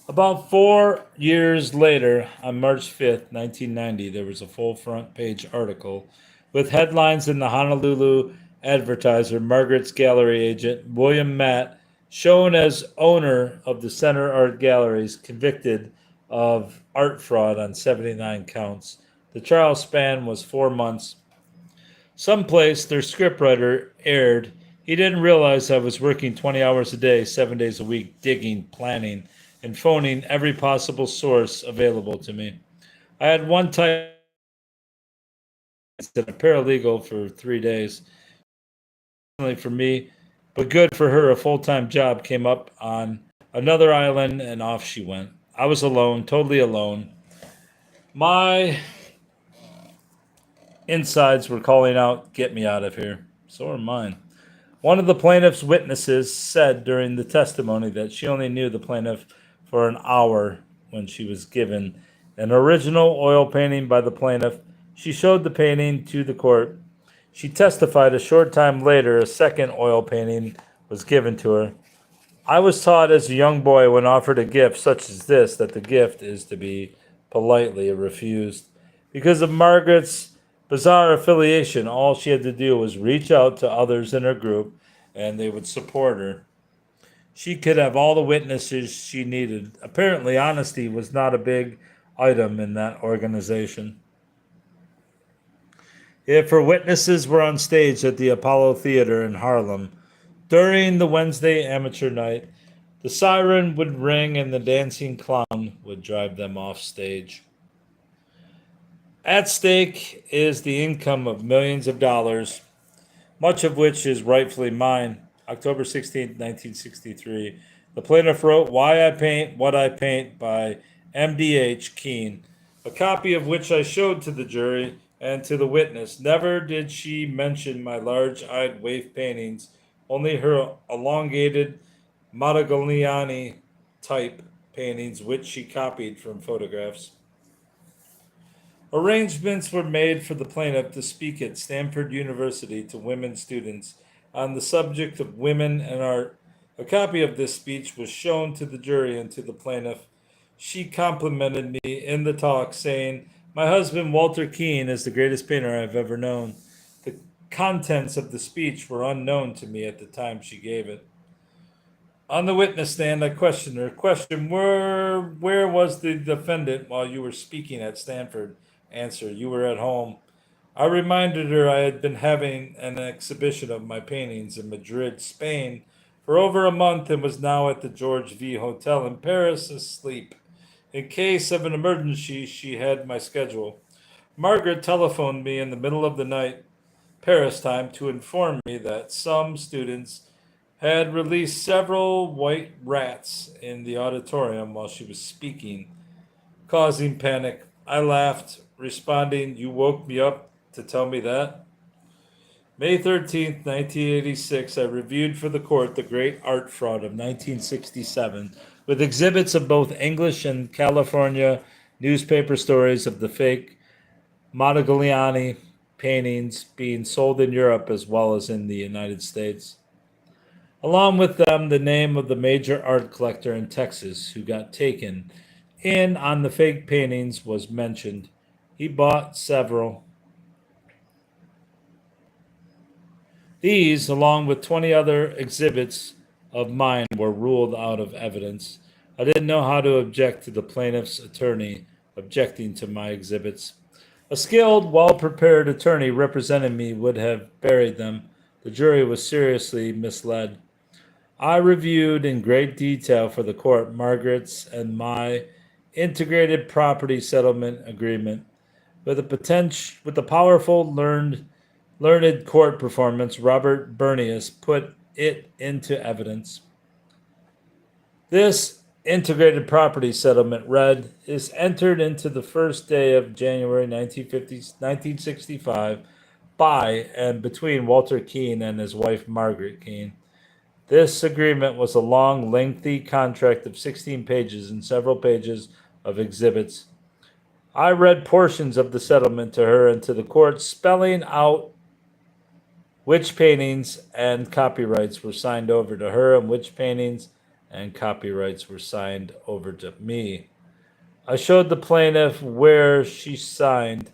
S1: About 4 years later, on March 5th, 1990, there was a full front page article with headlines in the Honolulu Advertiser, Margaret's gallery agent, William Matt, shown as owner of the Center Art Galleries, convicted of art fraud on 79 counts. The trial span was 4 months. Someplace their scriptwriter aired, he didn't realize I was working 20 hours a day, 7 days a week, digging, planning, and phoning every possible source available to me. I had one type a paralegal for 3 days. For me, but good for her, a full-time job came up on another island, and off she went. I was alone, totally alone. My insides were calling out, "Get me out of here." So are mine. One of the plaintiff's witnesses said during the testimony that she only knew the plaintiff for an hour when she was given an original oil painting by the plaintiff. She showed the painting to the court. She testified a short time later a second oil painting was given to her. I was taught as a young boy when offered a gift such as this that the gift is to be politely refused. Because of Margaret's bizarre affiliation, all she had to do was reach out to others in her group and they would support her. She could have all the witnesses she needed. Apparently, honesty was not a big item in that organization. If her witnesses were on stage at the Apollo Theater in Harlem during the Wednesday amateur night, the siren would ring and the dancing clown would drive them off stage. At stake is the income of millions of dollars, much of which is rightfully mine. October 16, 1963. The plaintiff wrote Why I Paint What I Paint by M.D.H. Keane, a copy of which I showed to the jury and to the witness. Never did she mention my large-eyed waif paintings, only her elongated Modigliani type paintings, which she copied from photographs. Arrangements were made for the plaintiff to speak at Stanford University to women students on the subject of women and art. A copy of this speech was shown to the jury and to the plaintiff. She complimented me in the talk, saying, "My husband, Walter Keane, is the greatest painter I've ever known." The contents of the speech were unknown to me at the time she gave it. On the witness stand, I questioned her. Question, where was the defendant while you were speaking at Stanford? Answer, you were at home. I reminded her I had been having an exhibition of my paintings in Madrid, Spain, for over a month and was now at the George V. Hotel in Paris asleep. In case of an emergency, she had my schedule. Margaret telephoned me in the middle of the night, Paris time, to inform me that some students had released several white rats in the auditorium while she was speaking, causing panic. I laughed, responding, "You woke me up to tell me that?" May 13th, 1986, I reviewed for the court the great art fraud of 1967 with exhibits of both English and California newspaper stories of the fake Modigliani paintings being sold in Europe as well as in the United States. Along with them, the name of the major art collector in Texas who got taken in on the fake paintings was mentioned. He bought several. These, along with 20 other exhibits of mine, were ruled out of evidence. I didn't know how to object to the plaintiff's attorney objecting to my exhibits. A skilled, well-prepared attorney representing me would have buried them. The jury was seriously misled. I reviewed in great detail for the court Margaret's and my integrated property settlement agreement. With the powerful, learned court performance, Robert Bernius put it into evidence. This integrated property settlement read is entered into the first day of January 1965 by and between Walter Keane and his wife Margaret Keane. This agreement was a long, lengthy contract of 16 pages and several pages of exhibits. I read portions of the settlement to her and to the court, spelling out which paintings and copyrights were signed over to her and which paintings and copyrights were signed over to me. I showed the plaintiff where she signed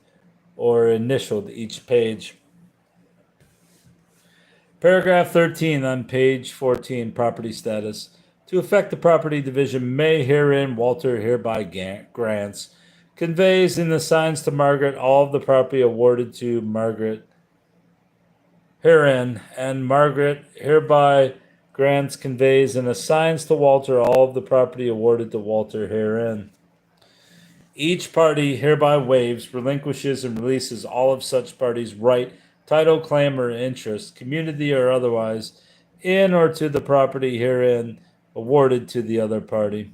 S1: or initialed each page. Paragraph 13 on page 14, property status. To effect the property division may herein Walter hereby grants, conveys and assigns to Margaret all of the property awarded to Margaret herein, and Margaret hereby grants, conveys, and assigns to Walter all of the property awarded to Walter herein. Each party hereby waives, relinquishes, and releases all of such parties' right, title, claim, or interest, community or otherwise, in or to the property herein awarded to the other party.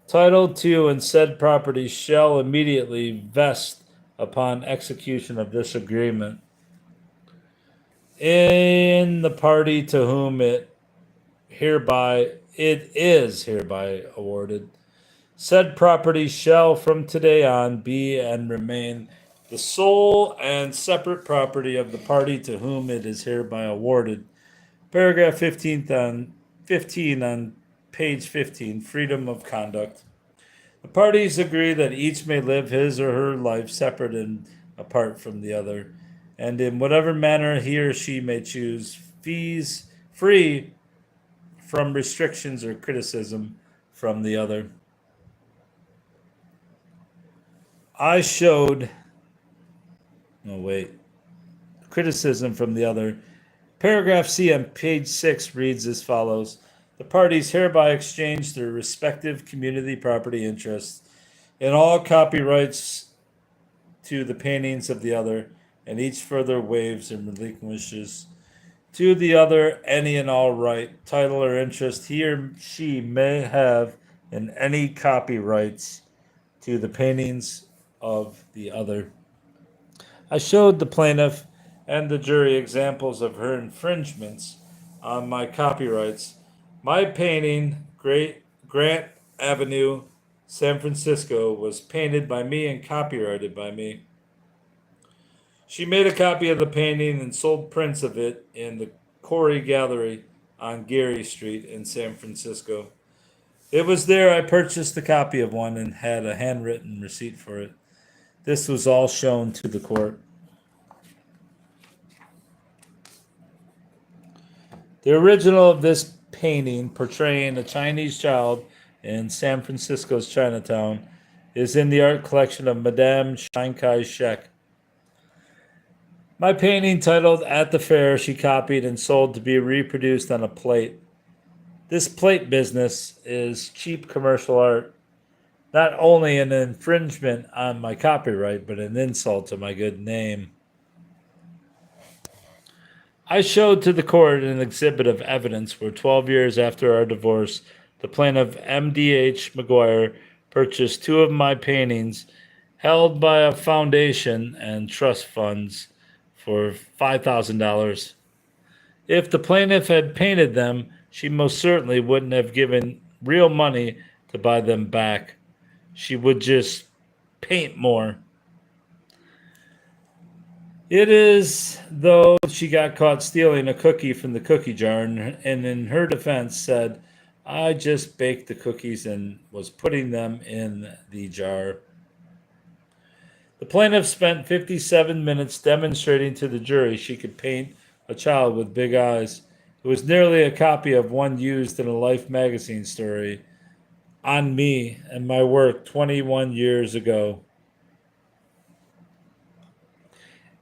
S1: Title to and said property shall immediately vest upon execution of this agreement in the party to whom it is hereby awarded. Said property shall from today on be and remain the sole and separate property of the party to whom it is hereby awarded. Paragraph 15 on page 15, freedom of conduct. The parties agree that each may live his or her life separate and apart from the other, and in whatever manner he or she may choose, fees free from restrictions or criticism from the other. I showed. Oh, wait. Criticism from the other. Paragraph C on page 6 reads as follows. The parties hereby exchange their respective community property interests in all copyrights to the paintings of the other, and each further waives and relinquishes to the other any and all right, title, or interest he or she may have in any copyrights to the paintings of the other. I showed the plaintiff and the jury examples of her infringements on my copyrights. My painting, Grant Avenue, San Francisco, was painted by me and copyrighted by me. She made a copy of the painting and sold prints of it in the Corey Gallery on Geary Street in San Francisco. It was there I purchased a copy of one and had a handwritten receipt for it. This was all shown to the court. The original of this painting, portraying a Chinese child in San Francisco's Chinatown, is in the art collection of Madame Chiang Kai-shek. My painting, titled At the Fair, she copied and sold to be reproduced on a plate. This plate business is cheap commercial art, not only an infringement on my copyright, but an insult to my good name. I showed to the court an exhibit of evidence where 12 years after our divorce, the plaintiff M.D.H. McGuire purchased two of my paintings held by a foundation and trust funds for $5,000. If the plaintiff had painted them, she most certainly wouldn't have given real money to buy them back. She would just paint more. It is, though, she got caught stealing a cookie from the cookie jar, and in her defense said, I just baked the cookies and was putting them in the jar. The plaintiff spent 57 minutes demonstrating to the jury she could paint a child with big eyes. It was nearly a copy of one used in a Life magazine story on me and my work 21 years ago.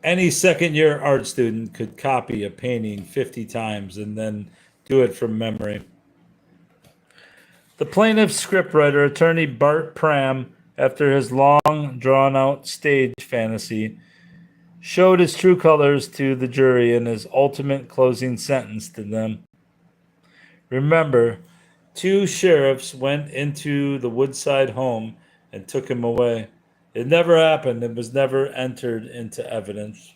S1: Any second-year art student could copy a painting 50 times and then do it from memory. The plaintiff's scriptwriter, attorney Bart Pram, after his long, drawn-out stage fantasy, showed his true colors to the jury in his ultimate closing sentence to them. Remember, 2 sheriffs went into the Woodside home and took him away. It never happened and was never entered into evidence.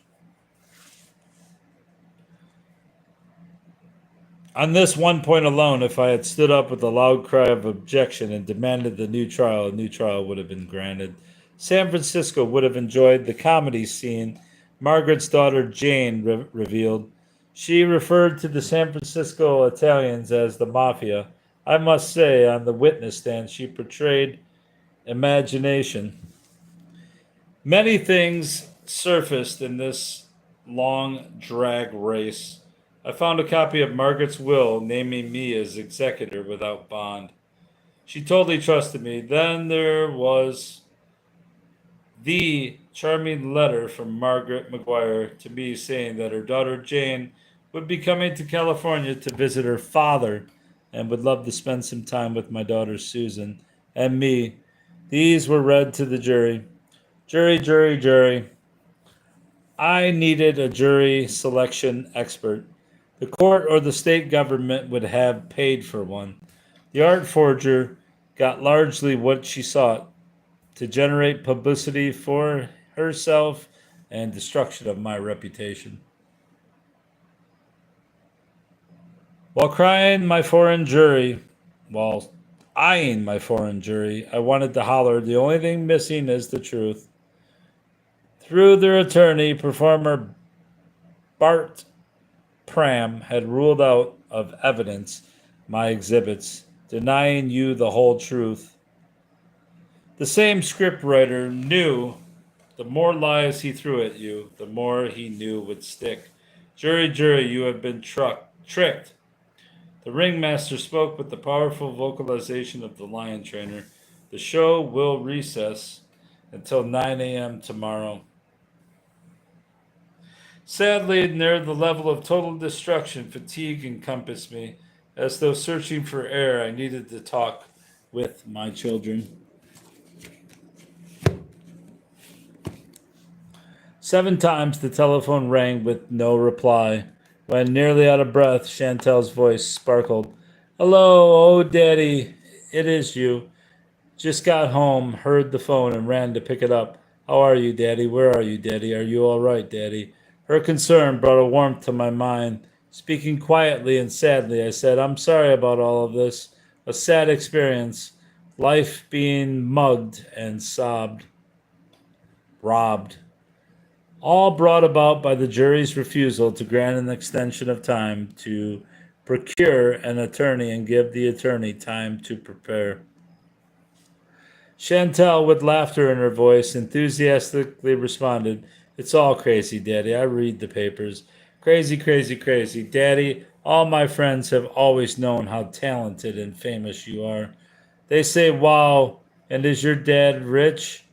S1: On this one point alone, if I had stood up with a loud cry of objection and demanded a new trial would have been granted. San Francisco would have enjoyed the comedy scene Margaret's daughter Jane revealed. She referred to the San Francisco Italians as the mafia. I must say, on the witness stand, she portrayed imagination. Many things surfaced in this long drag race. I found a copy of Margaret's will naming me as executor without bond. She totally trusted me. Then there was the charming letter from Margaret McGuire to me saying that her daughter Jane would be coming to California to visit her father and would love to spend some time with my daughter Susan and me. These were read to the jury. Jury, jury, jury. I needed a jury selection expert. The court or the state government would have paid for one. The art forger got largely what she sought to generate publicity for herself and destruction of my reputation. While eyeing my foreign jury, I wanted to holler, the only thing missing is the truth. Through their attorney, performer Bart Pram had ruled out of evidence my exhibits, denying you the whole truth. The same scriptwriter knew the more lies he threw at you, the more he knew would stick. Jury, jury, you have been tricked. The ringmaster spoke with the powerful vocalization of the lion trainer. The show will recess until 9 a.m. tomorrow. Sadly, near the level of total destruction, fatigue encompassed me. As though searching for air, I needed to talk with my children. 7 times the telephone rang with no reply. When nearly out of breath, Chantel's voice sparkled. Hello, oh daddy, it is you. Just got home, heard the phone, and ran to pick it up. How are you, daddy? Where are you, daddy? Are you all right, daddy? Her concern brought a warmth to my mind. Speaking quietly and sadly, I said, I'm sorry about all of this. A sad experience. Life being mugged and robbed. All brought about by the jury's refusal to grant an extension of time to procure an attorney and give the attorney time to prepare. Chantel, with laughter in her voice, enthusiastically responded, It's all crazy, Daddy. I read the papers. Crazy, crazy, crazy. Daddy, all my friends have always known how talented and famous you are. They say, wow, and is your dad rich?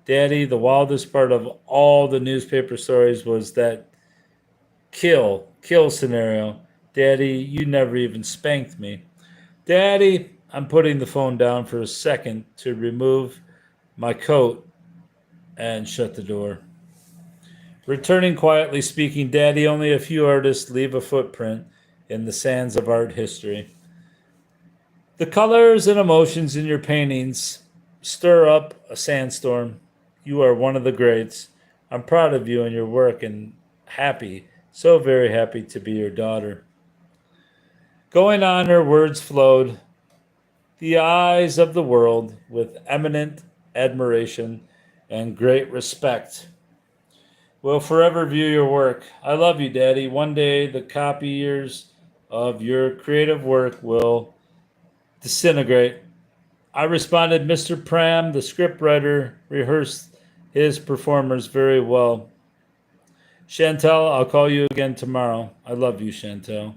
S1: Daddy, the wildest part of all the newspaper stories was that kill scenario. Daddy, you never even spanked me. Daddy, I'm putting the phone down for a second to remove my coat and shut the door. Returning quietly speaking, Daddy, only a few artists leave a footprint in the sands of art history. The colors and emotions in your paintings stir up a sandstorm. You are one of the greats. I'm proud of you and your work and happy, so very happy to be your daughter. Going on, her words flowed. The eyes of the world with eminent admiration and great respect will forever view your work. I love you, Daddy. One day the copiers of your creative work will disintegrate. I responded, Mr. Pram, the scriptwriter, rehearsed his performers very well. Chantel, I'll call you again tomorrow. I love you, Chantel.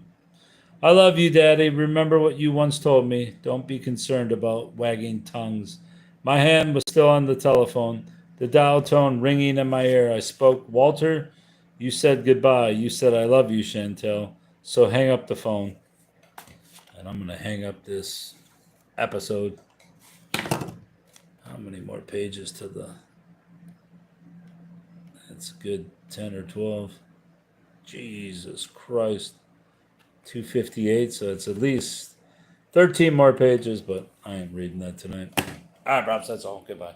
S1: I love you, Daddy. Remember what you once told me. Don't be concerned about wagging tongues. My hand was still on the telephone, the dial tone ringing in my ear. I spoke, Walter, you said goodbye. You said I love you, Chantel. So hang up the phone. And I'm going to hang up this episode. How many more pages to the... That's a good 10 or 12. Jesus Christ. 258, so it's at least 13 more pages, but I ain't reading that tonight. All right, Props, that's all. Goodbye.